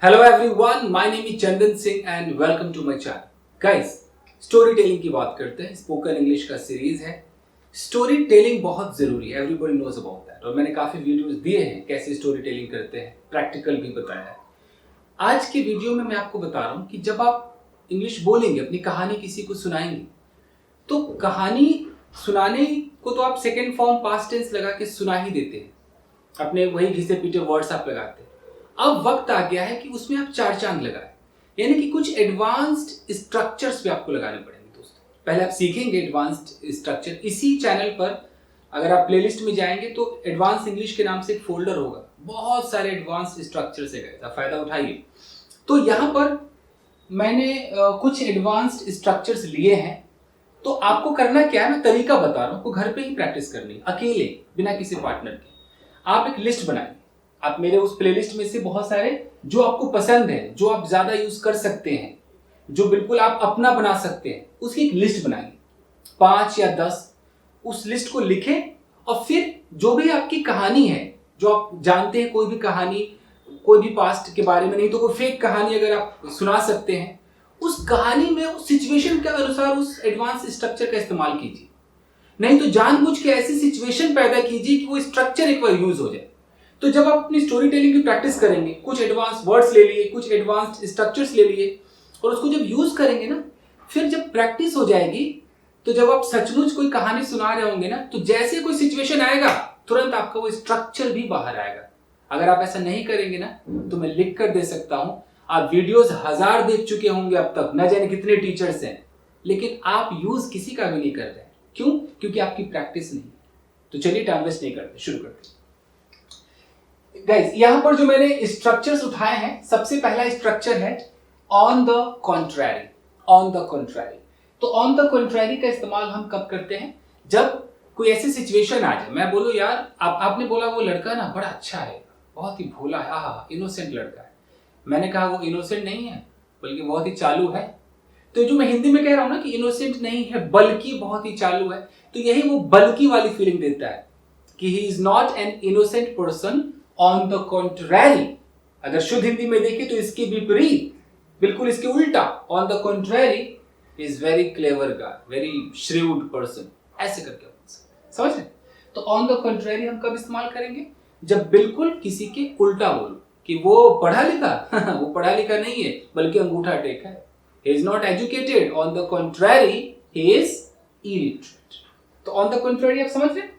Hello everyone, my name is Chandan Singh and welcome to my channel. Guys, story telling की बात करते हैं. Spoken English का series है. स्टोरी टेलिंग बहुत जरूरी है, एवरीबॉडी नोज अबाउट दैट. और मैंने काफी वीडियोस दिए हैं कैसे स्टोरी टेलिंग करते हैं, प्रैक्टिकल भी बताया है. आज की वीडियो में मैं आपको बता रहा हूँ कि जब आप इंग्लिश बोलेंगे, अपनी कहानी किसी को सुनाएंगे, तो कहानी सुनाने को तो आप सेकेंड फॉर्म पास्ट टेंस लगा के सुना ही देते हैं, अपने वही घिसे पीटे वर्ड्स आप लगाते हैं. अब वक्त आ गया है कि उसमें आप चार चांद लगाएं, यानी कि कुछ एडवांस्ड स्ट्रक्चर्स पे आपको लगाने पड़ेंगे दोस्तों. पहले आप सीखेंगे एडवांस्ड स्ट्रक्चर. इसी चैनल पर अगर आप प्लेलिस्ट में जाएंगे तो एडवांस इंग्लिश के नाम से एक फोल्डर होगा, बहुत सारे एडवांस्ड स्ट्रक्चर्स है, आप फायदा उठाइए. तो यहाँ पर मैंने कुछ एडवांस्ड स्ट्रक्चर्स लिए हैं. तो आपको करना क्या है, मैं तरीका बता रहा हूँ, आपको घर पे ही प्रैक्टिस करनी है, अकेले, बिना किसी पार्टनर के. आप एक लिस्ट बनाइए. आप मेरे उस प्लेलिस्ट में से बहुत सारे जो आपको पसंद है, जो आप ज्यादा यूज कर सकते हैं, जो बिल्कुल आप अपना बना सकते हैं, उसकी एक लिस्ट बनाइए, 5 या 10. उस लिस्ट को लिखें और फिर जो भी आपकी कहानी है, जो आप जानते हैं, कोई भी कहानी, कोई भी पास्ट के बारे में, नहीं तो कोई फेक कहानी अगर आप सुना सकते हैं, उस कहानी में उस सिचुएशन के अनुसार उस एडवांस स्ट्रक्चर का इस्तेमाल कीजिए. नहीं तो जानबूझ के ऐसी सिचुएशन पैदा कीजिए कि वो स्ट्रक्चर एक बार यूज हो जाए. तो जब आप अपनी स्टोरी टेलिंग की प्रैक्टिस करेंगे, कुछ एडवांस वर्ड्स ले लिए, कुछ एडवांस स्ट्रक्चर्स ले लिए, और उसको जब यूज करेंगे ना, फिर जब प्रैक्टिस हो जाएगी, तो जब आप सचमुच कोई कहानी सुना रहे होंगे ना, तो जैसे कोई सिचुएशन आएगा, तुरंत आपका वो स्ट्रक्चर भी बाहर आएगा. अगर आप ऐसा नहीं करेंगे ना, तो मैं लिख कर दे सकता हूं, आप वीडियोस 1000 देख चुके होंगे अब तक, न जाने कितने टीचर्स हैं, लेकिन आप यूज किसी का भी नहीं कर रहे. क्यों? क्योंकि आपकी प्रैक्टिस नहीं. तो चलिए टाइम वेस्ट नहीं करते, शुरू करते हैं. गाइस, यहां पर जो मैंने स्ट्रक्चर्स उठाए हैं, सबसे पहला स्ट्रक्चर है on the contrary. On the contrary. तो ऑन द कॉन्ट्रैरी का इस्तेमाल हम कब करते हैं? जब कोई ऐसी सिचुएशन आ जाए, मैं बोलूं यार, आपने बोला वो लड़का ना बड़ा अच्छा है, बहुत ही भोला है, आहा इनोसेंट लड़का है. मैंने कहा वो इनोसेंट नहीं है, बल्कि बहुत ही चालू है. तो जो मैं हिंदी में कह रहा हूं ना कि इनोसेंट नहीं है, बल्कि बहुत ही चालू है, तो यही वो बल्कि वाली फीलिंग देता है कि he is not an innocent person. On the contrary, अगर शुद्ध हिंदी में देखें तो इसके विपरीत, बिल्कुल इसके उल्टा, on the contrary is very clever guy, very shrewd person, ऐसे करके समझ रहे. तो ऑन द कॉन्ट्रैरी हम कब इस्तेमाल करेंगे? जब बिल्कुल किसी के उल्टा बोलो कि वो पढ़ा लिखा वो पढ़ा लिखा नहीं है, बल्कि अंगूठा टेक है. he is not educated, on the contrary he is illiterate. तो on the contrary आप समझ रहे हैं.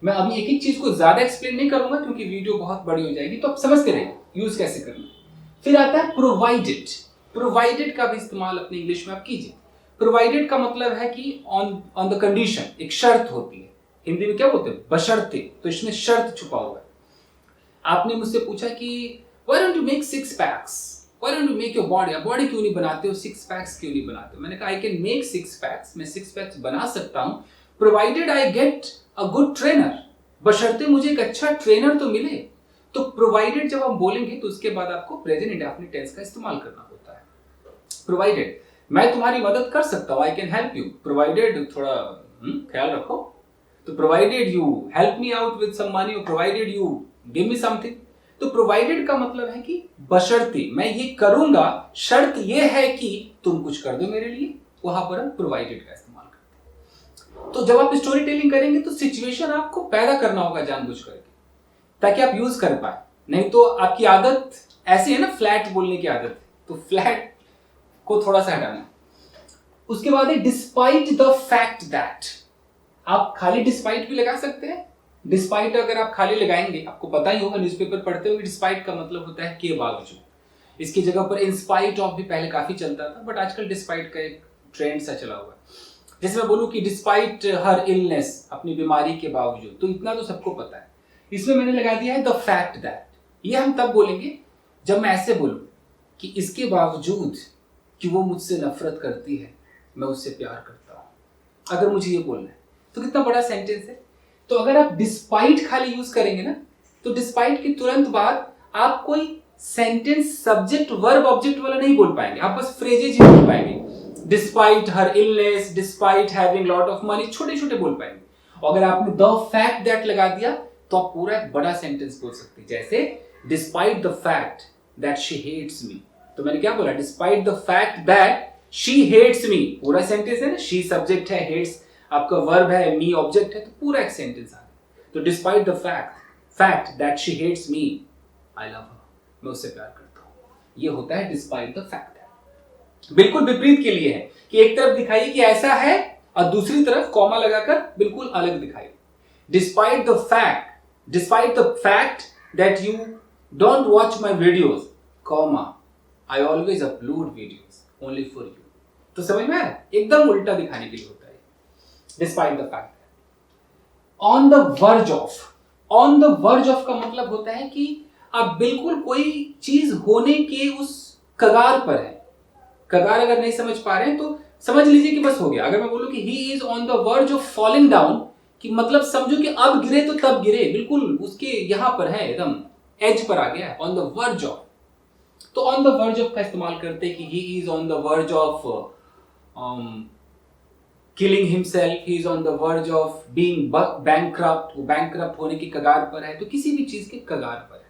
मैं अभी एक एक चीज को ज्यादा एक्सप्लेन नहीं करूंगा क्योंकि वीडियो बहुत बड़ी हो जाएगी, तो आप समझते रहिए यूज कैसे करना. फिर आता है प्रोवाइडेड. प्रोवाइडेड का भी इस्तेमाल अपनी इंग्लिश में आप कीजिए. प्रोवाइडेड का मतलब है कि ऑन द कंडीशन, एक शर्त होती है. हिंदी में क्या बोलते हैं? बशर्ते. तो इसमें शर्त छुपा हुआ है. आपने मुझसे पूछा कि why don't you make 6 packs? Why don't you make your body? Body क्यों नहीं बनाते हो, 6 packs क्यों नहीं बनाते हो? मैंने कहा I can make 6 packs, मैं 6 packs बना सकता हूं, provided I get a good trainer, बशर्ते मुझे एक अच्छा ट्रेनर तो मिले. तो प्रोवाइडेड जब हम बोलेंगे तो उसके बाद आपको प्रेजेंट इंडेफिनिट टेंस का इस्तेमाल करना होता है. प्रोवाइडेड, मैं तुम्हारी मदद कर सकता हूं, I can help you. Provided थोड़ा ख्याल रखो. तो provided you help me out with some money, provided you give me something. तो प्रोवाइडेड का मतलब है कि बशर्ते मैं ये करूंगा, शर्त ये है कि तुम कुछ कर दो मेरे लिए, वहां पर हम प्रोवाइडेड का इस्तेमाल करते हैं. तो जब आप स्टोरी टेलिंग करेंगे तो सिचुएशन आपको पैदा करना होगा जानबूझ करके, ताकि आप यूज कर पाए. नहीं तो आपकी आदत ऐसी है ना, फ्लैट बोलने की आदत, तो फ्लैट को थोड़ा सा हटाना. उसके बाद है डिस्पाइट द फैक्ट दैट. आप खाली डिस्पाइट भी लगा सकते हैं. डिस्पाइट अगर आप खाली लगाएंगे, आपको पता ही होगा, न्यूज़पेपर पढ़ते हुए, डिस्पाइट का मतलब होता है के बावजूद. इसकी जगह पर इंस्पाइट ऑफ भी पहले काफी चलता था, बट आजकल डिस्पाइट का एक ट्रेंड सा चला हुआ है. जैसे मैं बोलूं कि डिस्पाइट हर इलनेस, अपनी बीमारी के बावजूद, तो इतना तो सबको पता है. इसमें मैंने लगा दिया है द फैक्ट दैट. ये हम तब बोलेंगे जब मैं ऐसे बोलूं कि इसके बावजूद कि वो मुझसे नफरत करती है, मैं उससे प्यार करता हूं. अगर मुझे ये बोलना है तो कितना बड़ा सेंटेंस है. तो अगर आप डिस्पाइट खाली यूज करेंगे ना, तो डिस्पाइट के तुरंत बाद आप कोई सेंटेंस सब्जेक्ट वर्ब ऑब्जेक्ट वाला नहीं बोल पाएंगे, आप बस फ्रेजेज ही बोल पाएंगे. Despite her illness, despite having lot of money, छोटे छोटे बोल पाएंगे. अगर आपने द फैक्ट दैट लगा दिया तो आप पूरा एक बड़ा सेंटेंस बोल सकते हैं. जैसे despite the fact that she hates me. तो मैंने क्या बोला, despite the fact that she hates me. पूरा सेंटेंस है ना, शी सब्जेक्ट है, हेट्स आपका वर्ब है, मी ऑब्जेक्ट है, तो पूरा एक सेंटेंस आ गया। तो despite the fact that she hates me, I love her, मैं उससे प्यार करता हूं। ये होता है डिस्पाइट द फैक्ट। बिल्कुल विपरीत के लिए है कि एक तरफ दिखाइए कि ऐसा है और दूसरी तरफ कॉमा लगाकर बिल्कुल अलग दिखाइए। Despite the fact that you don't watch my videos, comma I always upload videos only for you. तो समझ में आया, एकदम उल्टा दिखाने के लिए होता है despite the fact. On the verge of का मतलब होता है कि आप बिल्कुल कोई चीज होने के उस कगार पर है। कगार अगर नहीं समझ पा रहे हैं तो समझ लीजिए कि बस हो गया। अगर मैं बोलूं कि he is on the verge of falling down, कि मतलब समझो कि अब गिरे तो तब गिरे, बिल्कुल उसके यहां पर है, एकदम एज पर आ गया है, ऑन द वर्ज ऑफ। तो ऑन द वर्ज ऑफ का इस्तेमाल करते हैं कि he is on the verge of killing himself, he is on the verge of being bankrupt, वो बैंकक्रप्ट होने की कगार पर है, तो किसी भी चीज के कगार पर है।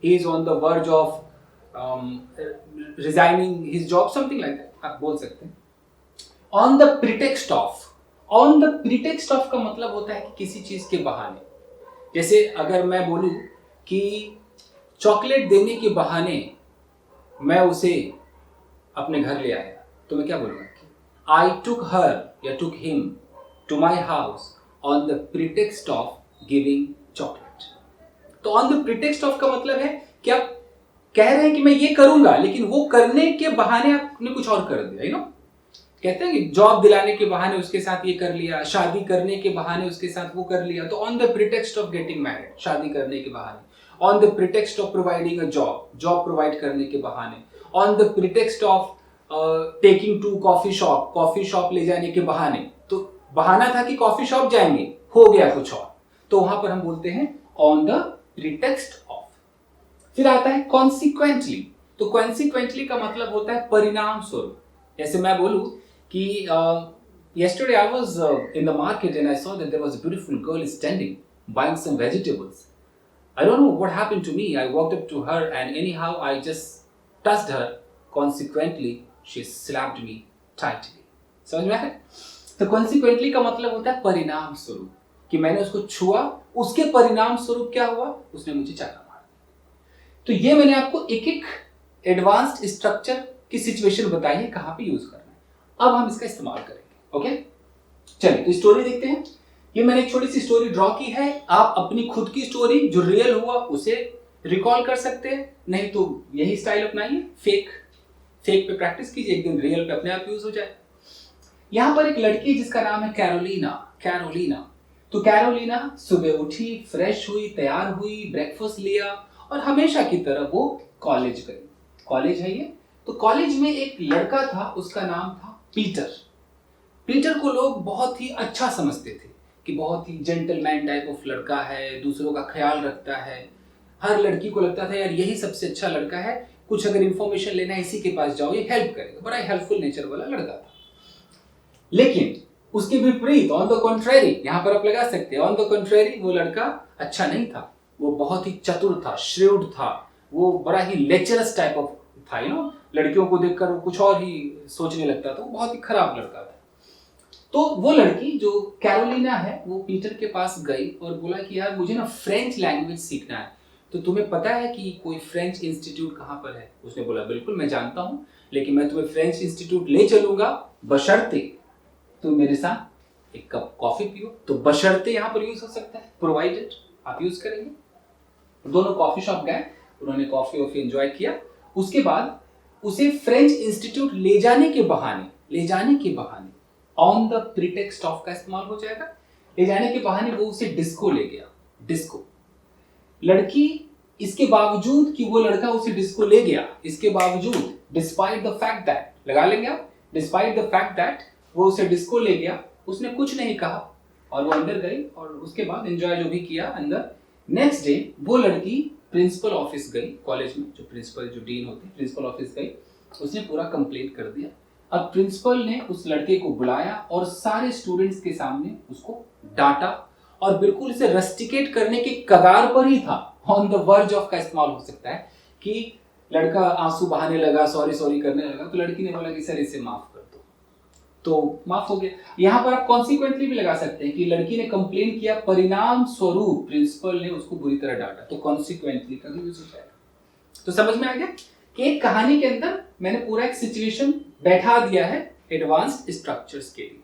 He is on the verge of resigning his job, something like that आप बोल सकते हैं। ऑन द प्रिटेक्स्ट ऑफ का मतलब होता है कि किसी चीज के बहाने। जैसे अगर मैं बोलूं कि चॉकलेट देने के बहाने मैं उसे अपने घर ले आया, तो मैं क्या बोलूंगा, आई टुक हर या took him to my house on the pretext of giving chocolate. तो ऑन द प्रिटेक्स्ट ऑफ का मतलब है कि आप कह रहे हैं कि मैं ये करूंगा, लेकिन वो करने के बहाने आपने कुछ और कर दिया, यू नो। कहते हैं कि जॉब दिलाने के बहाने उसके साथ ये कर लिया, शादी करने के बहाने उसके साथ वो कर लिया। तो on the pretext of getting married, शादी करने के बहाने। On the pretext of providing a job provide करने के बहाने। On the pretext of taking to coffee shop ले जाने के बहाने। तो बहाना था कि कॉफी शॉप जाएंगे, हो गया कुछ और, तो वहां पर हम बोलते हैं ऑन द प्रिटेक्स्ट ऑफ। फिर आता है कॉन्सिक्वेंटली। तो कॉन्सिक्वेंटली का मतलब होता है परिणाम स्वरूप। जैसे मैं बोलूं कि yesterday I was in the market and I saw that there was a beautiful girl standing buying some vegetables. I don't know what happened to me. I walked up to her and anyhow I just touched her. Consequently, she slapped me tightly. समझ में आया? तो consequently का मतलब होता है परिणाम स्वरूप, कि मैंने उसको छुआ, उसके परिणाम स्वरूप क्या हुआ, उसने मुझे चाटा मार दिया। तो ये मैंने आपको एक एक एडवांस्ड स्ट्रक्चर की सिचुएशन बताई है, कहां पे यूज करना है। अब हम इसका इस्तेमाल करेंगे। ओके, चलिए तो स्टोरी देखते हैं। ये मैंने एक छोटी सी स्टोरी ड्रॉ की है। आप अपनी खुद की स्टोरी जो रियल हुआ उसे रिकॉल कर सकते हैं, नहीं तो यही स्टाइल अपनाइए, फेक पे प्रैक्टिस कीजिए, एक दिन रियल पे अपने आप यूज हो जाए। यहां पर एक लड़की जिसका नाम है कैरोलिना। तो कैरोलिना सुबह उठी, फ्रेश हुई, तैयार हुई, ब्रेकफास्ट लिया और हमेशा की तरह वो कॉलेज गई। कॉलेज है ये। तो कॉलेज में एक लड़का था, उसका नाम था पीटर को लोग बहुत ही अच्छा समझते थे कि बहुत ही जेंटलमैन टाइप ऑफ लड़का है, दूसरों का ख्याल रखता है। हर लड़की को लगता था यार यही सबसे अच्छा लड़का है, कुछ अगर इंफॉर्मेशन लेना है इसी के पास जाओ, ये हेल्प करेगा। बड़ा हेल्पफुल नेचर वाला लड़का था। लेकिन उसके विपरीत, ऑन द कॉन्ट्रेरी, यहां पर आप लगा सकते हैं, ऑन द कॉन्ट्रेरी वो लड़का अच्छा नहीं था। वो बहुत ही चतुर था, श्रेव्ड था, वो बड़ा ही लेक्चरस टाइप ऑफ था, यू नो। लड़कियों को देखकर वो कुछ और ही सोचने लगता था, वो बहुत ही खराब लड़का था। तो वो लड़की जो कैरोलिना है वो पीटर के पास गई और बोला कि यार मुझे ना फ्रेंच लैंग्वेज सीखना है, तो तुम्हें पता है कि कोई फ्रेंच इंस्टीट्यूट कहाँ पर है? उसने बोला बिल्कुल मैं जानता हूँ, लेकिन मैं तुम्हें फ्रेंच इंस्टीट्यूट ले चलूंगा बशर्ते तुम मेरे साथ एक कप कॉफी पियो। तो बशर्ते यहाँ पर यूज हो सकता है, प्रोवाइडेड आप यूज करेंगे। दोनों कॉफी शॉप गए, उन्होंने कॉफी वॉफी एंजॉय किया। उसके बाद उसे फ्रेंच इंस्टीट्यूट ले जाने के बहाने ऑन द प्रीटेक्स्ट ऑफ का इस्तेमाल हो जाएगा। ले जाने के बहाने वो उसे डिस्को ले गया। डिस्को लड़की, इसके बावजूद कि वो लड़का उसे डिस्को ले गया, इसके बावजूद, डिस्पाइट द फैक्ट दैट, लगा लेंगे आप, डिस्पाइट द फैक्ट दैट वो उसे डिस्को ले गया, उसने कुछ नहीं कहा और वो अंदर गई और उसके बाद एंजॉय जो भी किया अंदर। नेक्स्ट डे वो लड़की प्रिंसिपल ऑफिस गई, कॉलेज में जो प्रिंसिपल, जो डीन होते हैं, प्रिंसिपल ऑफिस गई। उसने पूरा कंप्लेंट कर दिया। अब प्रिंसिपल ने उस लड़के को बुलाया और सारे स्टूडेंट्स के सामने उसको डांटा और बिल्कुल इसे रस्टिकेट करने के कगार पर ही था। ऑन द वर्ज ऑफ का इस्तेमाल हो सकता है कि लड़का आंसू बहाने लगा, सॉरी सॉरी करने लगा, तो लड़की ने बोला कि सर इसे माफ कर दो, तो माफ हो गया। यहाँ पर आप कॉन्सिक्वेंटली भी लगा सकते हैं कि लड़की ने कंप्लेन किया, परिणाम स्वरूप प्रिंसिपल ने उसको बुरी तरह डांटा, तो कॉन्सिक्वेंटली का भी यूज हो जाएगा। तो समझ में आ गया कि एक कहानी के अंदर मैंने पूरा एक सिचुएशन बैठा दिया है एडवांस्ड स्ट्रक्चर्स के लिए।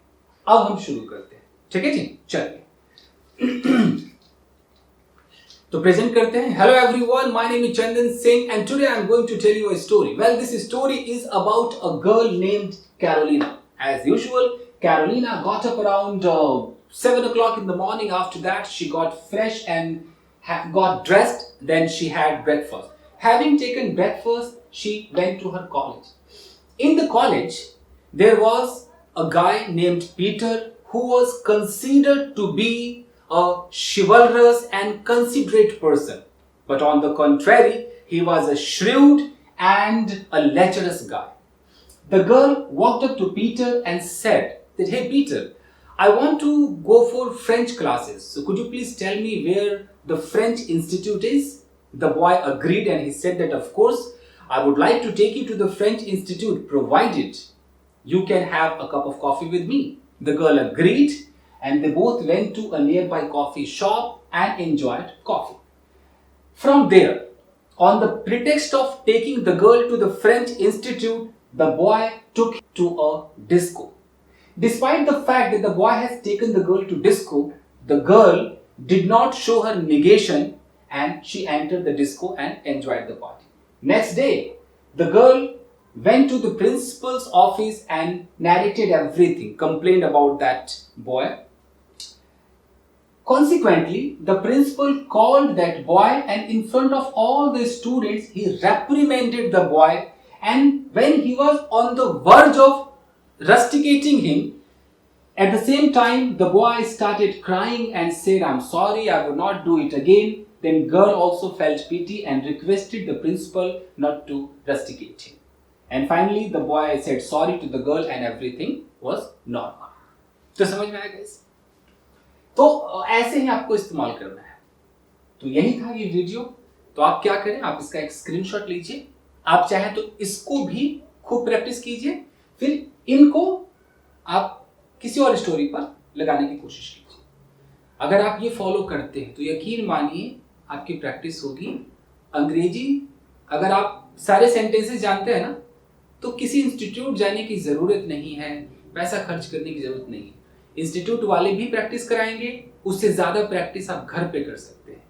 अब हम शुरू करते हैं, ठीक है जी, चलिए। तो प्रेजेंट करते हैं। Hello everyone, my name is Chandan Singh and today I am going to tell you a story. Well, this story is about a girl named Carolina. As usual, Carolina got up around 7 o'clock in the morning. After that, she got fresh and got dressed. Then she had breakfast. Having taken breakfast, she went to her college. In the college, there was a guy named Peter who was considered to be a chivalrous and considerate person. But on the contrary, he was a shrewd and a lecherous guy. The girl walked up to Peter and said that, "Hey Peter, I want to go for French classes. So could you please tell me where the French Institute is?" The boy agreed and he said that, "Of course, I would like to take you to the French Institute provided you can have a cup of coffee with me." The girl agreed and they both went to a nearby coffee shop and enjoyed coffee. From there, on the pretext of taking the girl to the French Institute, the boy took her to a disco. Despite the fact that the boy has taken the girl to disco, the girl did not show her negation and she entered the disco and enjoyed the party. Next day, the girl went to the principal's office and narrated everything, complained about that boy. Consequently, the principal called that boy and in front of all the students, he reprimanded the boy. And when he was on the verge of rusticating him, at the same time, the boy started crying and said, "I'm sorry, I will not do it again." Then girl also felt pity and requested the principal not to rusticate him. And finally, the boy said sorry to the girl and everything was normal. तो समझ में आया guys? तो ऐसे ही आपको इस्तेमाल करना है। तो यही था ये वीडियो। तो आप क्या करें, आप इसका एक स्क्रीनशॉट लीजिए, आप चाहे तो इसको भी खूब प्रैक्टिस कीजिए, फिर इनको आप किसी और स्टोरी पर लगाने की कोशिश कीजिए। अगर आप ये फॉलो करते हैं तो यकीन मानिए आपकी प्रैक्टिस होगी। अंग्रेजी अगर आप सारे सेंटेंसेस जानते हैं ना, तो किसी इंस्टीट्यूट जाने की ज़रूरत नहीं है, पैसा खर्च करने की ज़रूरत नहीं है। इंस्टीट्यूट वाले भी प्रैक्टिस कराएंगे, उससे ज़्यादा प्रैक्टिस आप घर पे कर सकते हैं।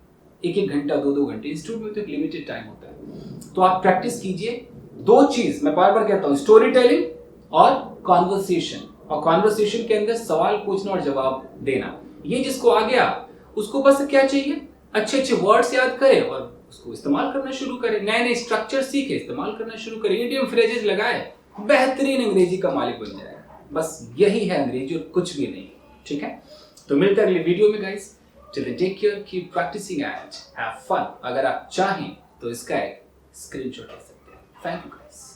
1-1 घंटा 2-2 घंटे, इंस्टीट्यूट में तो एक लिमिटेड टाइम होता है। तो आप प्रैक्टिस कीजिए। 2 चीज़ मैं बार बार कहता हूँ, स्टोरी टेलिंग और कॉन्वर्सेशन। और कॉन्वर्सेशन के अंदर सवाल पूछना और जवाब देना। ये जिसको आ गया उसको बस क्या चाहिए, अच्छे अच्छे वर्ड्स याद करे और उसको इस्तेमाल करना शुरू करे। नए नए स्ट्रक्चर सीखे, इस्तेमाल करना शुरू करे, इडियम फ्रेजेस लगाए, बेहतरीन अंग्रेजी का मालिक बन जाएगा। बस यही है अंग्रेजी और कुछ भी नहीं। ठीक है, तो मिलते हैं अगले वीडियो में guys. Till then, take care, keep practicing and have fun. अगर आप चाहें तो इसका एक स्क्रीनशॉट ले सकते हैं। Thank you guys.